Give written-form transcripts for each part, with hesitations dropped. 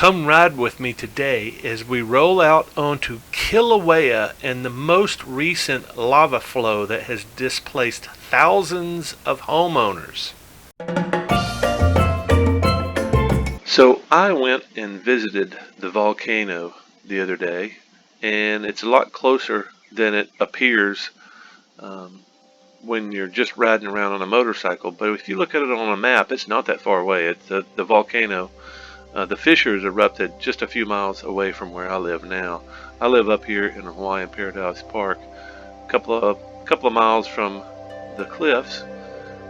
Come ride with me today as we roll out onto Kilauea and the most recent lava flow that has displaced thousands of homeowners. So I went and visited the volcano the other day, and it's a lot closer than it appears when you're just riding around on a motorcycle. But if you look at it on a map, it's not that far away. It's the volcano. The fissures erupted just a few miles away from where I live now. I live up here in Hawaiian Paradise Park, a couple of miles from the cliffs,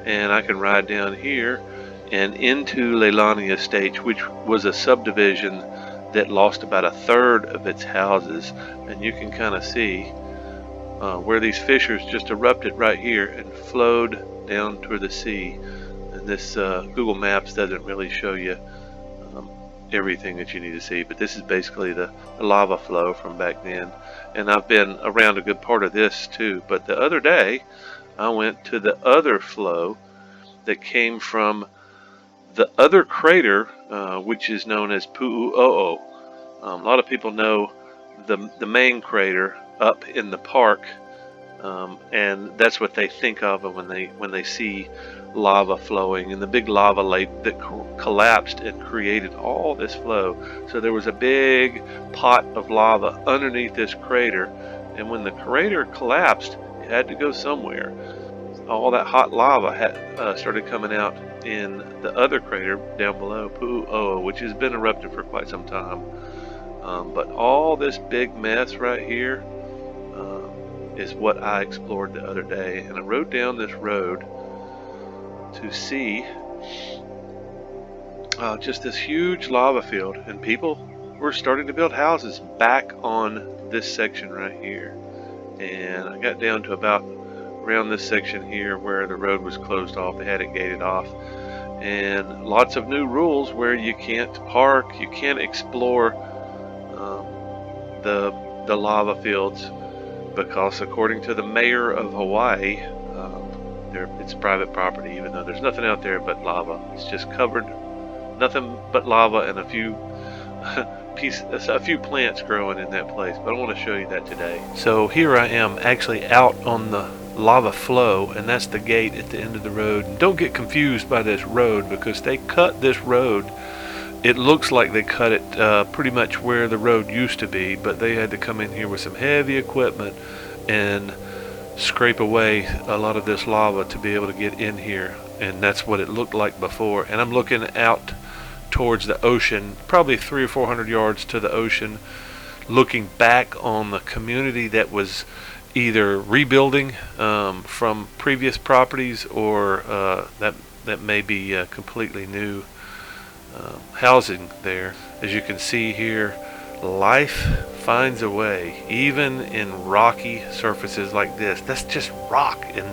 and I can ride down here and into Leilani Estates, which was a subdivision that lost about a third of its houses, and you can kind of see where these fissures just erupted right here and flowed down toward the sea. And this Google Maps doesn't really show you everything that you need to see, but this is basically the lava flow from back then. And I've been around a good part of this too. But the other day I went to the other flow that came from the other crater, which is known as Pu'u'o'o. A lot of people know the main crater up in the park, and that's what they think of when they see lava flowing, and the big lava lake that collapsed and created all this flow. So there was a big pot of lava underneath this crater, and when the crater collapsed, it had to go somewhere. All that hot lava had started coming out in the other crater down below, Pu'u'o'o, which has been erupting for quite some time. But all this big mess right here is what I explored the other day, and I rode down this road to see just this huge lava field, and people were starting to build houses back on this section right here. And I got down to about around this section here where the road was closed off. They had it gated off, and lots of new rules where you can't park, you can't explore the lava fields, because according to the mayor of Hawaii, it's private property, even though there's nothing out there but lava. It's just covered, nothing but lava, and a few plants growing in that place. But I want to show you that today. So here I am actually out on the lava flow, and that's the gate at the end of the road. And don't get confused by this road, because they cut this road. It looks like they cut it pretty much where the road used to be, but they had to come in here with some heavy equipment and scrape away a lot of this lava to be able to get in here. And that's what it looked like before. And I'm looking out towards the ocean, probably 300 or 400 yards to the ocean, looking back on the community that was either rebuilding from previous properties, or that may be completely new housing there. As you can see here, life finds a way, even in rocky surfaces like this. That's just rock, and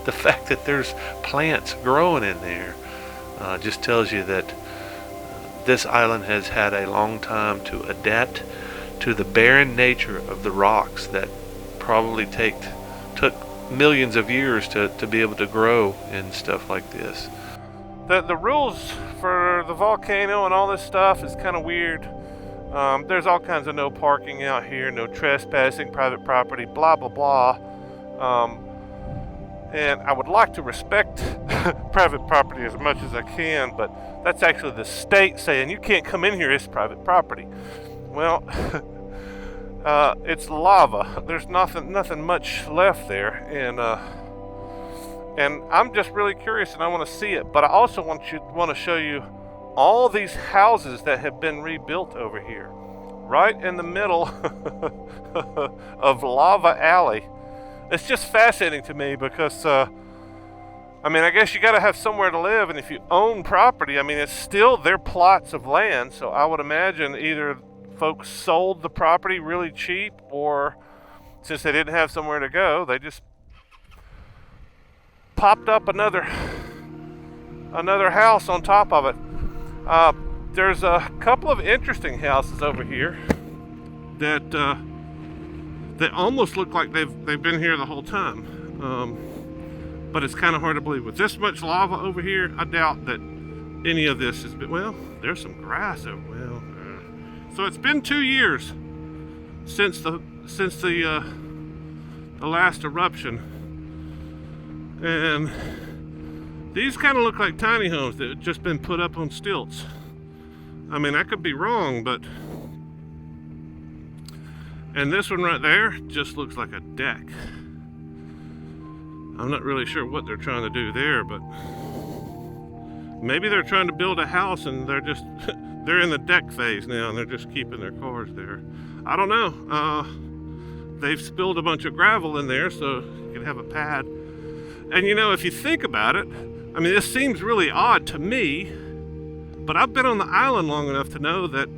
the fact that there's plants growing in there just tells you that this island has had a long time to adapt to the barren nature of the rocks that probably took millions of years to be able to grow and stuff like this. The rules for the volcano and all this stuff is kind of weird. There's all kinds of no parking out here, no trespassing, private property, blah blah blah. And I would like to respect private property as much as I can, but that's actually the state saying you can't come in here, it's private property. Well, it's lava. There's nothing much left there, and I'm just really curious, and I want to see it. But I also want to show you all these houses that have been rebuilt over here, right in the middle of Lava Alley. It's just fascinating to me because, I guess you got to have somewhere to live, and if you own property, it's still their plots of land. So I would imagine either folks sold the property really cheap, or since they didn't have somewhere to go, they just popped up another house on top of it. There's a couple of interesting houses over here that almost look like they've been here the whole time. But it's kind of hard to believe. With this much lava over here, I doubt that any of this has been. Well, there's some grass over. Well, So it's been 2 years since the last eruption, and these kind of look like tiny homes that have just been put up on stilts. I mean, I could be wrong, but... And this one right there just looks like a deck. I'm not really sure what they're trying to do there, but maybe they're trying to build a house and they're just they're in the deck phase now and they're just keeping their cars there. I don't know. They've spilled a bunch of gravel in there so you can have a pad. And you know, if you think about it, I mean, this seems really odd to me, but I've been on the island long enough to know that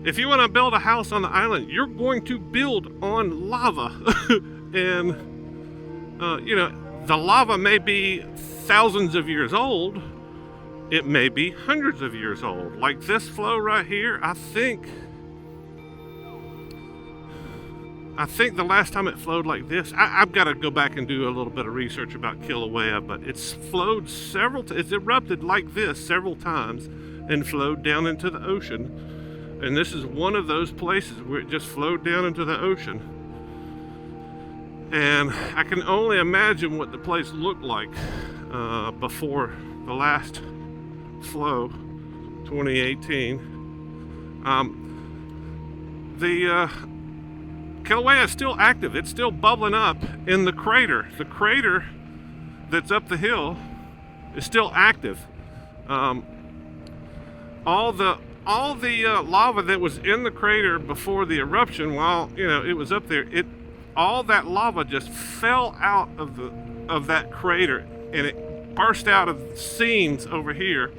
if you want to build a house on the island, you're going to build on lava. And you know, the lava may be thousands of years old. It may be hundreds of years old. Like this flow right here, I think the last time it flowed like this, I've got to go back and do a little bit of research about Kilauea, but it's flowed it's erupted like this several times and flowed down into the ocean. And this is one of those places where it just flowed down into the ocean. And I can only imagine what the place looked like before the last flow, 2018. The Kilauea is still active. It's still bubbling up in the crater. The crater that's up the hill is still active. All the lava that was in the crater before the eruption, while it was up there, all that lava just fell out of that crater, and it burst out of seams over here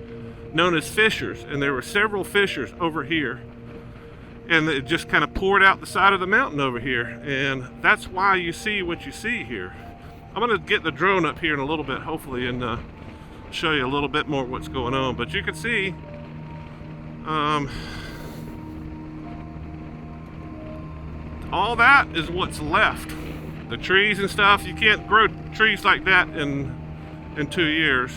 known as fissures, and there were several fissures over here, and it just kind of poured out the side of the mountain over here, and that's why you see what you see here. I'm going to get the drone up here in a little bit, hopefully, and show you a little bit more what's going on. But you can see all that is what's left. The trees and stuff, you can't grow trees like that in 2 years.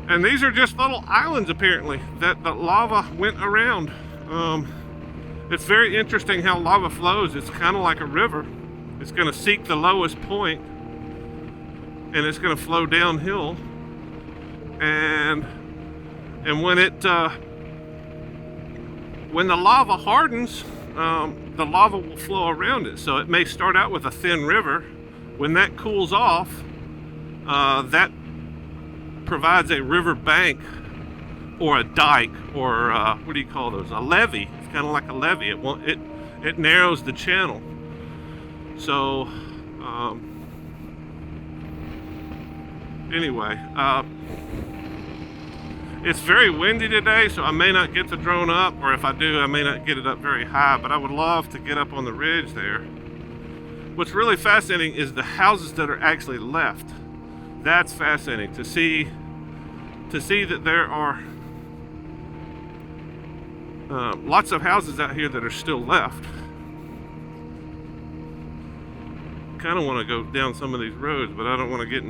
And these are just little islands, apparently, that the lava went around. It's very interesting how lava flows. It's kind of like a river. It's going to seek the lowest point, and it's going to flow downhill. And when the lava hardens, the lava will flow around it. So it may start out with a thin river. When that cools off, that provides a river bank or a dike, or what do you call those? A levee. It's kind of like a levee. It narrows the channel. So anyway, it's very windy today, so I may not get the drone up, or if I do, I may not get it up very high, but I would love to get up on the ridge there. What's really fascinating is the houses that are actually left. That's fascinating to see that there are lots of houses out here that are still left. Kind of want to go down some of these roads, but I don't want to get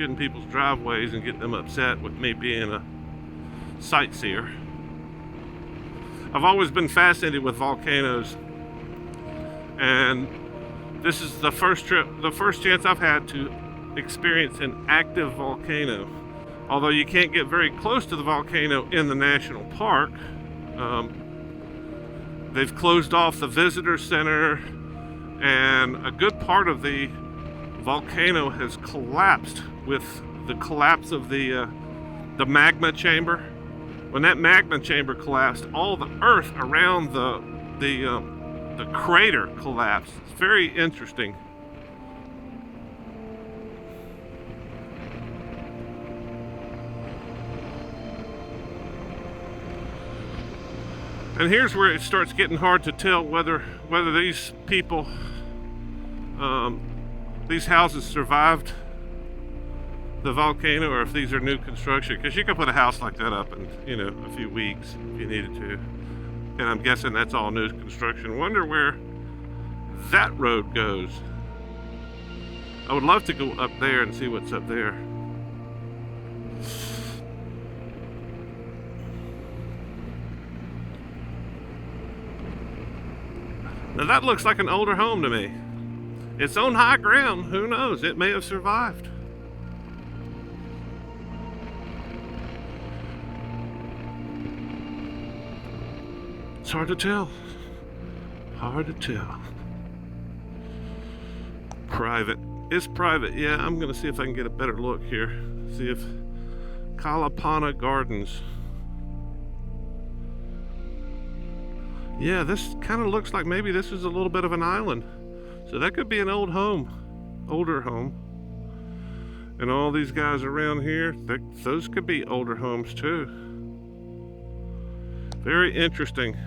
in people's driveways and get them upset with me being a sightseer. I've always been fascinated with volcanoes, and this is the first chance I've had to experience an active volcano. Although you can't get very close to the volcano in the national park. They've closed off the visitor center, and a good part of the volcano has collapsed with the collapse of the magma chamber. When that magma chamber collapsed, all the earth around the crater collapsed. It's very interesting. And here's where it starts getting hard to tell whether these people, these houses survived the volcano, or if these are new construction. Because you can put a house like that up in a few weeks if you needed to. And I'm guessing that's all new construction. Wonder where that road goes. I would love to go up there and see what's up there. Now that looks like an older home to me. It's on high ground. Who knows? It may have survived. It's hard to tell. Hard to tell. Private. It's private. Yeah, I'm going to see if I can get a better look here. See if Kilauea Gardens. Yeah, this kind of looks like maybe this is a little bit of an island. So that could be an old home. Older home. And all these guys around here, those could be older homes too. Very interesting.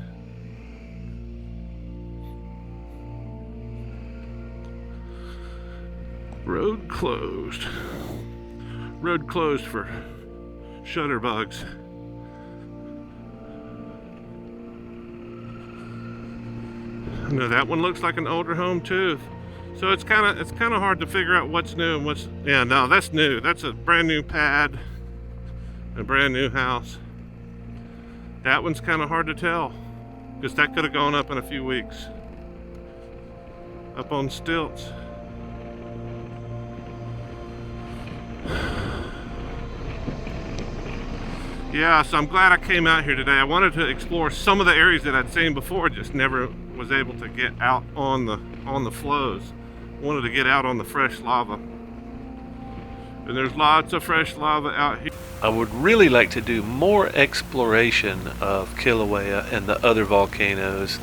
Road closed. Road closed for shutterbugs. No, that one looks like an older home too. So it's kind of hard to figure out what's new and what's, yeah, no, that's new. That's a brand new pad, a brand new house. That one's kind of hard to tell because that could have gone up in a few weeks. Up on stilts. Yeah, so I'm glad I came out here today. I wanted to explore some of the areas that I'd seen before, just never was able to get out on the flows. Wanted to get out on the fresh lava. And there's lots of fresh lava out here. I would really like to do more exploration of Kilauea and the other volcanoes.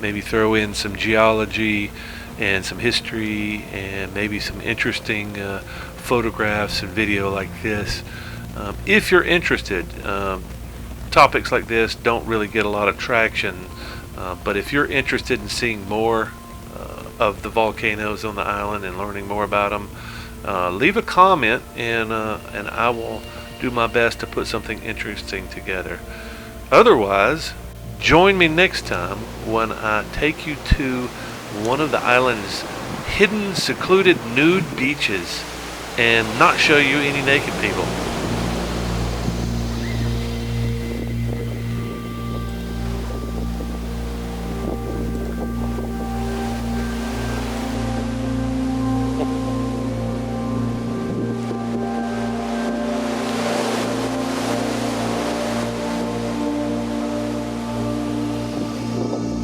Maybe throw in some geology and some history and maybe some interesting photographs and video like this. If you're interested, topics like this don't really get a lot of traction, but if you're interested in seeing more of the volcanoes on the island and learning more about them, leave a comment and I will do my best to put something interesting together. Otherwise, join me next time when I take you to one of the island's hidden, secluded, nude beaches and not show you any naked people.